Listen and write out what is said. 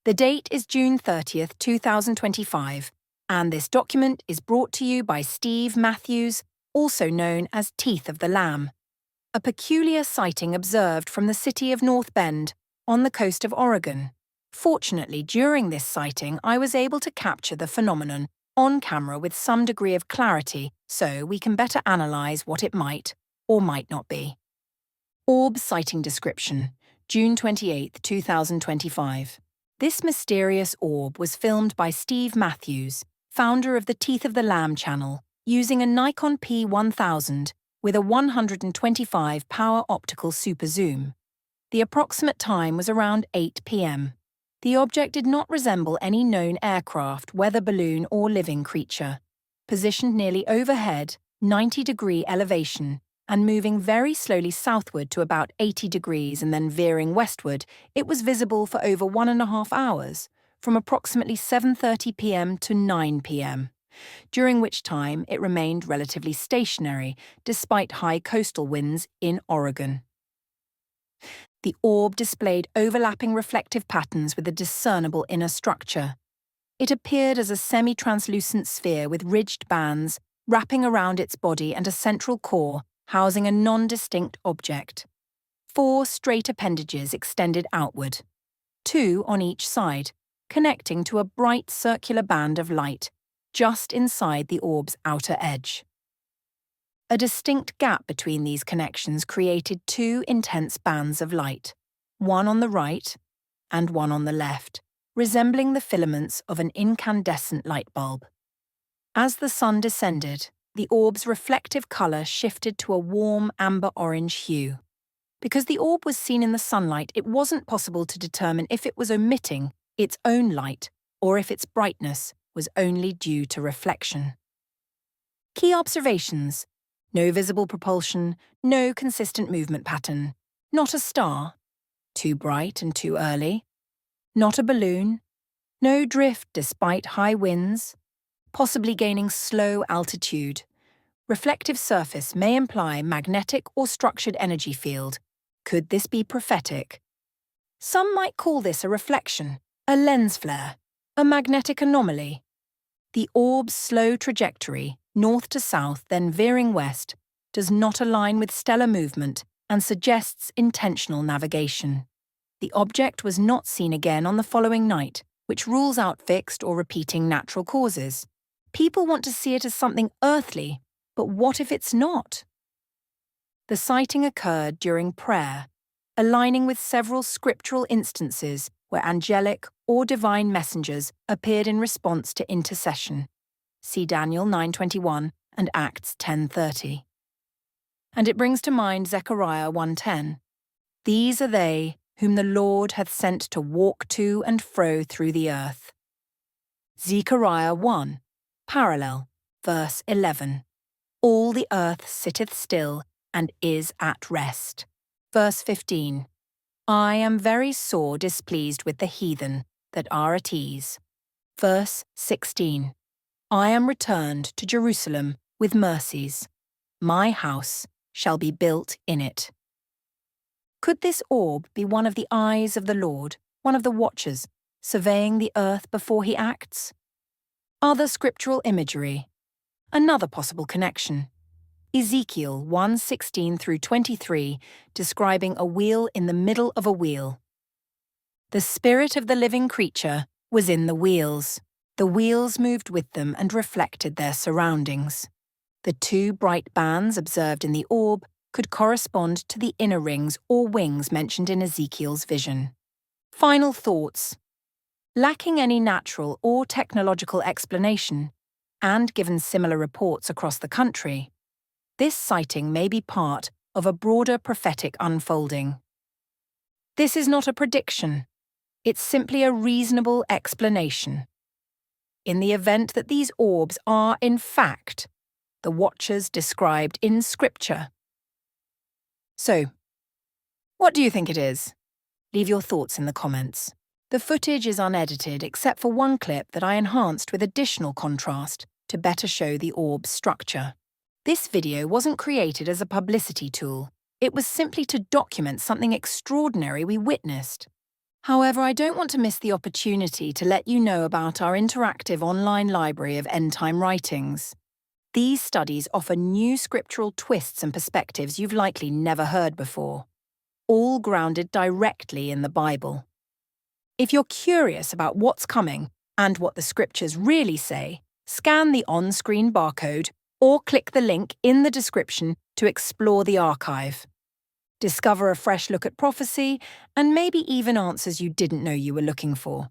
The date is June 30th, 2025, and this document is brought to you by Steve Matthews, also known as Teeth of the Lamb, a peculiar sighting observed from the city of North Bend on the coast of Oregon. Fortunately, during this sighting, I was able to capture the phenomenon on camera with some degree of clarity, so we can better analyze what it might or might not be. Orb sighting description, June 28, 2025. This mysterious orb was filmed by Steve Matthews, founder of the Teeth of the Lamb channel, using a Nikon P1000 with a 125 power optical superzoom. The approximate time was around 8 p.m. The object did not resemble any known aircraft, weather balloon, or living creature. Positioned nearly overhead, 90-degree elevation, and moving very slowly southward to about 80 degrees and then veering westward, it was visible for over 1.5 hours, from approximately 7:30 p.m. to 9 p.m., during which time it remained relatively stationary despite high coastal winds in Oregon. The orb displayed overlapping reflective patterns with a discernible inner structure. It appeared as a semi-translucent sphere with ridged bands wrapping around its body and a central core housing a non-distinct object. 4 straight appendages extended outward, 2 on each side, connecting to a bright circular band of light just inside the orb's outer edge. A distinct gap between these connections created 2 intense bands of light, one on the right and one on the left, resembling the filaments of an incandescent light bulb. As the sun descended, the orb's reflective color shifted to a warm amber-orange hue. Because the orb was seen in the sunlight, it wasn't possible to determine if it was emitting its own light or if its brightness was only due to reflection. Key observations: no visible propulsion, no consistent movement pattern, not a star, too bright and too early, not a balloon, no drift despite high winds, possibly gaining slow altitude. Reflective surface may imply magnetic or structured energy field. Could this be prophetic? Some might call this a reflection, a lens flare, a magnetic anomaly. The orb's slow trajectory, north to south, then veering west, does not align with stellar movement and suggests intentional navigation. The object was not seen again on the following night, which rules out fixed or repeating natural causes. People want to see it as something earthly, but what if it's not? The sighting occurred during prayer, aligning with several scriptural instances where angelic or divine messengers appeared in response to intercession. See Daniel 9:21 and Acts 10:30. And it brings to mind Zechariah 1:10. These are they whom the Lord hath sent to walk to and fro through the earth. Zechariah 1, parallel, verse 11. All the earth sitteth still and is at rest. Verse 15. I am very sore displeased with the heathen that are at ease. Verse 16. I am returned to Jerusalem with mercies. My house shall be built in it. Could this orb be one of the eyes of the Lord, one of the watchers, surveying the earth before he acts? Other scriptural imagery. Another possible connection. Ezekiel 1:16 through 23, describing a wheel in the middle of a wheel. The spirit of the living creature was in the wheels. The wheels moved with them and reflected their surroundings. The 2 bright bands observed in the orb could correspond to the inner rings or wings mentioned in Ezekiel's vision. Final thoughts. Lacking any natural or technological explanation, and given similar reports across the country, this sighting may be part of a broader prophetic unfolding. This is not a prediction. It's simply a reasonable explanation. In the event that these orbs are, in fact, the watchers described in Scripture. So, what do you think it is? Leave your thoughts in the comments. The footage is unedited except for one clip that I enhanced with additional contrast to better show the orb's structure. This video wasn't created as a publicity tool. It was simply to document something extraordinary we witnessed. However, I don't want to miss the opportunity to let you know about our interactive online library of end-time writings. These studies offer new scriptural twists and perspectives you've likely never heard before, all grounded directly in the Bible. If you're curious about what's coming and what the scriptures really say, scan the on-screen barcode or click the link in the description to explore the archive. Discover a fresh look at prophecy and maybe even answers you didn't know you were looking for.